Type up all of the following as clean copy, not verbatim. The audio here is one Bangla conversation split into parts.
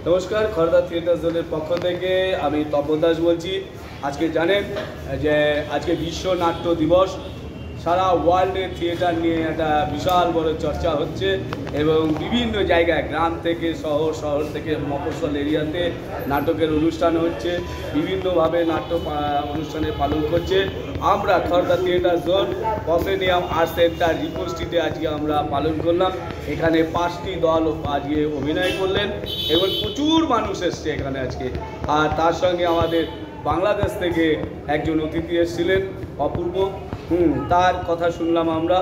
নমস্কার, খড়দা থিয়েটার জোনের পক্ষ থেকে আমি তপন দাস বলছি। আজকে জানেন যে আজকে বিশ্ব নাট্য দিবস। সারা ওয়ার্ল্ডে থিয়েটার নিয়ে একটা বিশাল বড় চর্চা হচ্ছে এবং বিভিন্ন জায়গায় গ্রাম থেকে শহর থেকে মফস্বল এরিয়াতে নাটকের অনুষ্ঠান হচ্ছে, বিভিন্নভাবে নাট্য অনুষ্ঠানে পালন করছে। আমরা Khardah theatre zone proscenium art centre report স্ট্রিটে আজকে আমরা পালন করলাম। এখানে 5টি দল আজকে অভিনয় করলেন এবং প্রচুর মানুষ এসছে এখানে আজকে। আর তার সঙ্গে আমাদের বাংলাদেশ থেকে একজন অতিথি এসেছিলেন, অপূর্ব। তার কথা শুনলাম আমরা।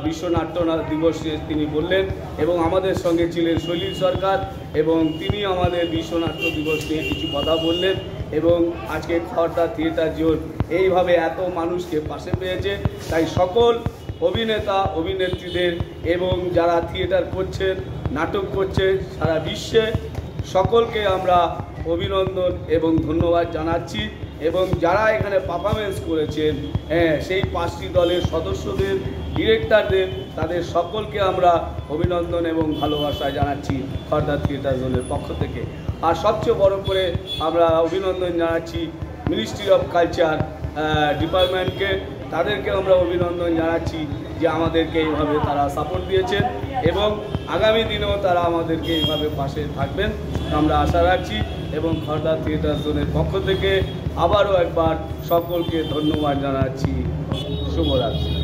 বিশ্ব নাট্য দিবসে তিনি বললেন এবং আমাদের সঙ্গে ছিলেন সলিল সরকার এবং তিনি আমাদের বিশ্ব নাট্য দিবস নিয়ে কিছু কথা বললেন। এবং আজকে খড়দা থিয়েটার জোন এইভাবে এত মানুষকে পাশে পেয়েছে, তাই সকল অভিনেতা অভিনেত্রীদের এবং যারা থিয়েটার করছেন, নাটক করছেন সারা বিশ্বে, সকলকে আমরা অভিনন্দন এবং ধন্যবাদ জানাচ্ছি। এবং যারা এখানে পারফরমেন্স করেছেন, সেই 5টি দলের সদস্যদের, ডিরেক্টরদের, তাদের সকলকে আমরা অভিনন্দন এবং ভালোবাসা জানাচ্ছি খড়দা থিয়েটার জোনের পক্ষ থেকে। আর সবচেয়ে বড় করে আমরা অভিনন্দন জানাচ্ছি মিনিস্ট্রি অফ কালচার ডিপার্টমেন্টকে। তাদেরকে আমরা অভিনন্দন জানাচ্ছি যে আমাদেরকে এইভাবে তারা সাপোর্ট দিয়েছেন এবং আগামী দিনেও তারা আমাদেরকে এইভাবে পাশে থাকবেন আমরা আশা রাখছি। এবং খড়দা থিয়েটার জোনের পক্ষ থেকে আবারও একবার সকলকে ধন্যবাদ জানাচ্ছি। শুভরাত্রি।